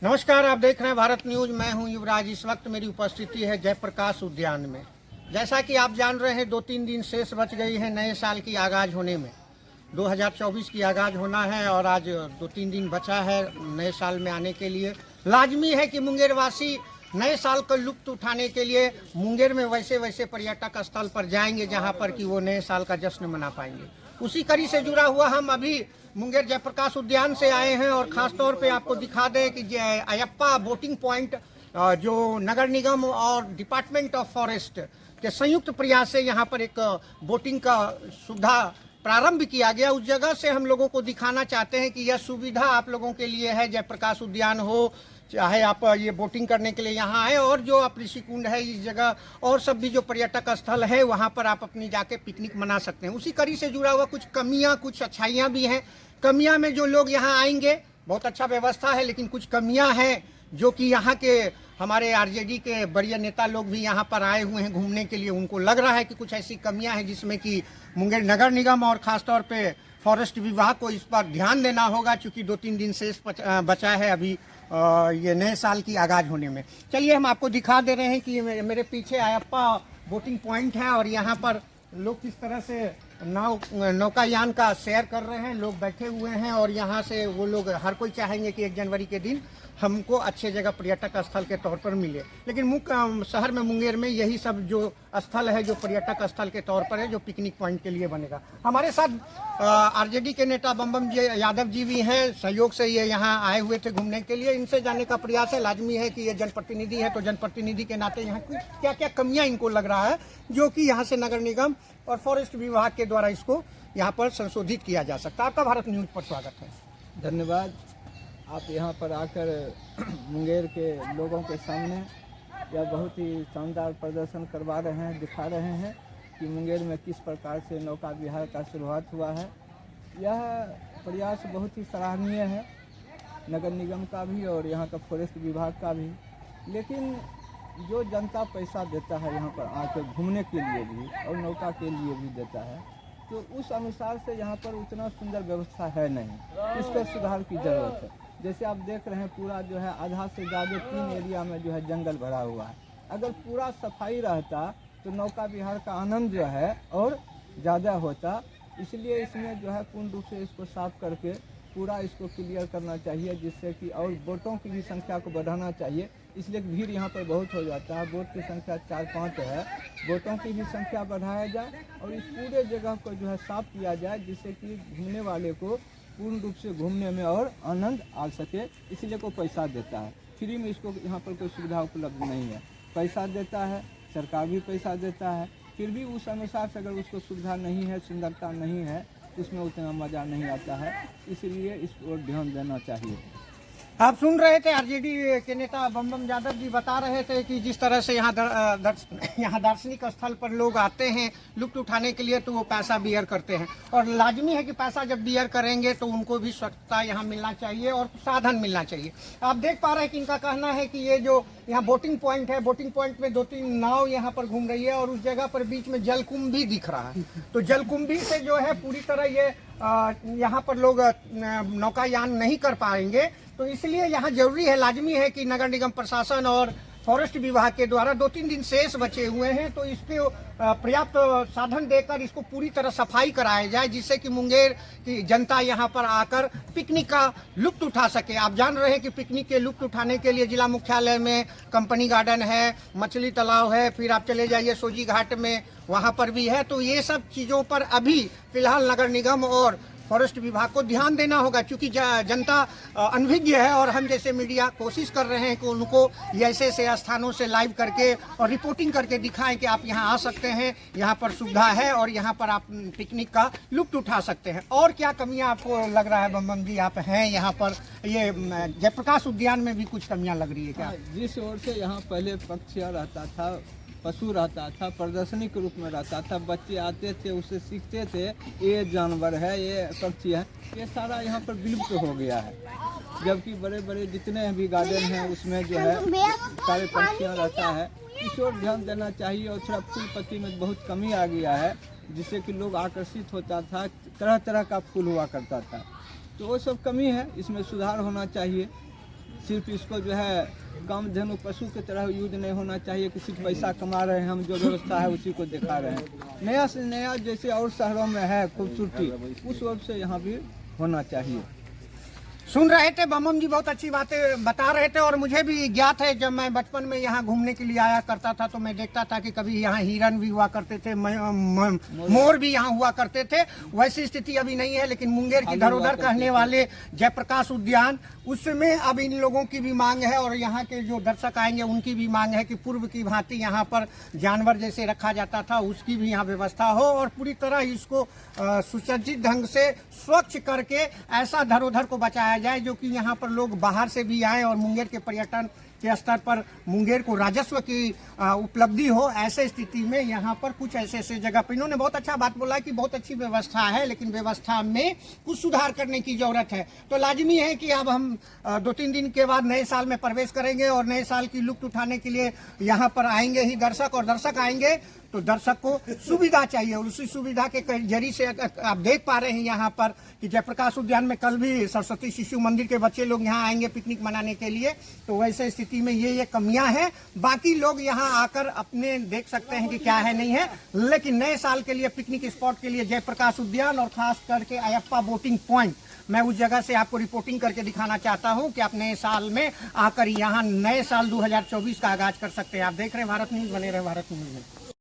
नमस्कार, आप देख रहे हैं भारत न्यूज। मैं हूं युवराज। इस वक्त मेरी उपस्थिति है जयप्रकाश उद्यान में। जैसा कि आप जान रहे हैं, 2-3 दिन शेष बच गई है नए साल की आगाज होने में। 2024 की आगाज होना है और आज 2-3 दिन बचा है नए साल में आने के लिए। लाजमी है कि मुंगेर वासी नए साल का लुत्फ उठाने के लिए मुंगेर में वैसे पर्यटक स्थल पर जाएंगे जहां पर कि वो नए साल का जश्न मना पाएंगे। उसी कड़ी से जुड़ा हुआ हम अभी मुंगेर जयप्रकाश उद्यान से आए हैं और ख़ास तौर पे आपको दिखा दें कि अयप्पा बोटिंग पॉइंट जो नगर निगम और डिपार्टमेंट ऑफ फॉरेस्ट के संयुक्त प्रयास से यहाँ पर एक बोटिंग का सुविधा प्रारंभ किया गया। उस जगह से हम लोगों को दिखाना चाहते हैं कि यह सुविधा आप लोगों के लिए है। जयप्रकाश उद्यान हो, चाहे आप ये बोटिंग करने के लिए यहाँ आए, और जो आप ऋषिकुंड है इस जगह और सब भी जो पर्यटक स्थल है वहाँ पर आप अपनी जाके पिकनिक मना सकते हैं। उसी कड़ी से जुड़ा हुआ कुछ कमियाँ कुछ अच्छाइयाँ भी हैं। कमियाँ में जो लोग यहाँ आएंगे, बहुत अच्छा व्यवस्था है, लेकिन कुछ कमियाँ हैं जो कि यहाँ के हमारे आरजेडी के बड़े नेता लोग भी यहाँ पर आए हुए हैं घूमने के लिए। उनको लग रहा है कि कुछ ऐसी कमियां हैं जिसमें कि मुंगेर नगर निगम और ख़ासतौर पे फॉरेस्ट विभाग को इस पर ध्यान देना होगा, चूँकि 2-3 दिन शेष बचा है अभी ये नए साल की आगाज होने में। चलिए हम आपको दिखा दे रहे हैं कि मेरे पीछे अयप्पा बोटिंग पॉइंट है और यहाँ पर लोग किस तरह से नौकायान का सैर कर रहे हैं। लोग बैठे हुए हैं और यहाँ से वो लोग हर कोई चाहेंगे कि 1 जनवरी के दिन हमको अच्छे जगह पर्यटक स्थल के तौर पर मिले। लेकिन मुख्य शहर में मुंगेर में यही सब जो स्थल है जो पर्यटक स्थल के तौर पर है, जो पिकनिक पॉइंट के लिए बनेगा। हमारे साथ आरजेडी के नेता बम जी यादव जी भी हैं। सहयोग से ये यहाँ आए हुए थे घूमने के लिए। इनसे जानने का प्रयास है। लाजमी है कि ये जनप्रतिनिधि है, तो जनप्रतिनिधि के नाते यहाँ क्या क्या कमियाँ इनको लग रहा है जो कि यहाँ से नगर निगम और फॉरेस्ट विभाग के द्वारा इसको यहाँ पर संशोधित किया जा सकता है। आपका भारत न्यूज पर स्वागत है। धन्यवाद। आप यहाँ पर आकर मुंगेर के लोगों के सामने यह बहुत ही शानदार प्रदर्शन करवा रहे हैं, दिखा रहे हैं कि मुंगेर में किस प्रकार से नौका विहार का शुरुआत हुआ है। यह प्रयास बहुत ही सराहनीय है, नगर निगम का भी और यहाँ का फॉरेस्ट विभाग का भी। लेकिन जो जनता पैसा देता है यहाँ पर आकर घूमने के लिए भी और नौका के लिए भी देता है, तो उस अनुसार से यहाँ पर उतना सुंदर व्यवस्था है नहीं। इस पर सुधार की ज़रूरत है। जैसे आप देख रहे हैं, पूरा जो है आधा से ज़्यादा 3 एरिया में जो है जंगल भरा हुआ है। अगर पूरा सफाई रहता तो नौका विहार का आनंद जो है और ज़्यादा होता। इसलिए इसमें जो है पूर्ण रूप से इसको साफ करके पूरा इसको क्लियर करना चाहिए, जिससे कि और बोटों की भी संख्या को बढ़ाना चाहिए। इसलिए भीड़ यहाँ पर बहुत हो जाता है। बोट की संख्या 4-5 है, बोटों की भी संख्या बढ़ाया जाए और इस पूरे जगह को जो है साफ किया जाए, जिससे कि घूमने वाले को पूर्ण रूप से घूमने में और आनंद आ सके। इसलिए कोई पैसा देता है, फ्री में इसको यहाँ पर कोई सुविधा उपलब्ध नहीं है। पैसा देता है, सरकार भी पैसा देता है, फिर भी उस अनुसार से अगर उसको सुविधा नहीं है, सुंदरता नहीं है, उसमें उतना मज़ा नहीं आता है। इसलिए इस पर ध्यान देना चाहिए। आप सुन रहे थे आरजेडी के नेता बम यादव जी बता रहे थे कि जिस तरह से यहाँ दार्शनिक स्थल पर लोग आते हैं लुत्फ उठाने के लिए, तो वो पैसा बियर करते हैं। और लाजमी है कि पैसा जब बियर करेंगे तो उनको भी स्वच्छता यहाँ मिलना चाहिए और साधन मिलना चाहिए। आप देख पा रहे हैं कि इनका कहना है कि ये जो यहाँ बोटिंग पॉइंट है, बोटिंग पॉइंट में 2-3 नाव यहाँ पर घूम रही है और उस जगह पर बीच में जलकुंभ भी दिख रहा है। तो जलकुंभी से जो है पूरी तरह ये यहाँ पर लोग नौकायान नहीं कर पाएंगे। तो इसलिए यहाँ जरूरी है, लाजमी है कि नगर निगम प्रशासन और फॉरेस्ट विभाग के द्वारा 2-3 दिन शेष बचे हुए हैं, तो इसके पर्याप्त साधन देकर इसको पूरी तरह सफाई कराया जाए, जिससे कि मुंगेर की जनता यहाँ पर आकर पिकनिक का लुत्फ उठा सके। आप जान रहे हैं कि पिकनिक के लुत्फ उठाने के लिए जिला मुख्यालय में कंपनी गार्डन है, मछली तालाब है, फिर आप चले जाइए सोजी घाट में, वहाँ पर भी है। तो ये सब चीज़ों पर अभी फिलहाल नगर निगम और फॉरेस्ट विभाग को ध्यान देना होगा, क्योंकि जनता अनभिज्ञ है और हम जैसे मीडिया कोशिश कर रहे हैं कि उनको ऐसे ऐसे स्थानों से लाइव करके और रिपोर्टिंग करके दिखाएं कि आप यहाँ आ सकते हैं, यहाँ पर सुविधा है और यहाँ पर आप पिकनिक का लुत्फ उठा सकते हैं। और क्या कमियाँ आपको लग रहा है बम जी, आप हैं यहाँ पर, ये जयप्रकाश उद्यान में भी कुछ कमियाँ लग रही है क्या? जिस ओर से यहाँ पहले पक्षियाँ रहता था, पशु रहता था, प्रदर्शनी के रूप में रहता था, बच्चे आते थे, उससे सीखते थे ये जानवर है, ये पक्षी है, ये सारा यहाँ पर विलुप्त हो गया है। जबकि बड़े बड़े जितने भी गार्डन हैं उसमें जो है सारे पक्षियाँ रहता है। इस ओर ध्यान देना चाहिए। और थोड़ा फूल पत्ती में बहुत कमी आ गया है, जिससे कि लोग आकर्षित होता था, तरह तरह का फूल हुआ करता था, तो वो सब कमी है, इसमें सुधार होना चाहिए। सिर्फ इसको जो है कामधेनु पशु की तरह यूज नहीं होना चाहिए कि सिर्फ पैसा कमा रहे हैं हम, जो व्यवस्था है उसी को दिखा रहे हैं। नया से नया जैसे और शहरों में है खूबसूरती, उस ओर से यहाँ भी होना चाहिए। सुन रहे थे बमम जी, बहुत अच्छी बातें बता रहे थे और मुझे भी ज्ञात है, जब मैं बचपन में यहाँ घूमने के लिए आया करता था तो मैं देखता था कि कभी यहाँ हिरन भी हुआ करते थे, मोर भी यहाँ हुआ करते थे। वैसी स्थिति अभी नहीं है, लेकिन मुंगेर की धरोहर कहने वाले जयप्रकाश उद्यान, उसमें अब इन लोगों की भी मांग है और यहाँ के जो दर्शक आएंगे उनकी भी मांग है कि पूर्व की भांति यहाँ पर जानवर जैसे रखा जाता था उसकी भी यहाँ व्यवस्था हो और पूरी तरह इसको सुसज्जित ढंग से स्वच्छ करके ऐसा धरोहर को बचाया जाए जो कि यहाँ पर लोग बाहर से भी आए और मुंगेर के पर्यटन के स्तर पर मुंगेर को राजस्व की उपलब्धि हो। ऐसे स्थिति में यहाँ पर कुछ ऐसे ऐसे जगह पर इन्होंने बहुत अच्छा बात बोला कि बहुत अच्छी व्यवस्था है, लेकिन व्यवस्था में कुछ सुधार करने की जरूरत है। तो लाजमी है कि अब हम 2-3 दिन के बाद नए साल में प्रवेश करेंगे और नए साल की लुत्फ उठाने के लिए यहाँ पर आएंगे ही दर्शक, और दर्शक आएंगे तो दर्शक को सुविधा चाहिए और उसी सुविधा के जरिए से आप देख पा रहे हैं यहाँ पर कि जयप्रकाश उद्यान में कल भी सरस्वती शिशु मंदिर के बच्चे लोग यहाँ आएंगे पिकनिक मनाने के लिए। तो वैसे स्थिति में ये कमियां हैं, बाकी लोग यहाँ आकर अपने देख सकते हैं कि क्या है नहीं है। लेकिन नए साल के लिए पिकनिक स्पॉट के लिए जयप्रकाश उद्यान और खास करके अयप्पा बोटिंग पॉइंट, मैं उस जगह से आपको रिपोर्टिंग करके दिखाना चाहता हूं कि आप नए साल में आकर यहां नए साल 2024 का आगाज कर सकते हैं। आप देख रहे हैं भारत न्यूज, बने रहे भारत न्यूज में।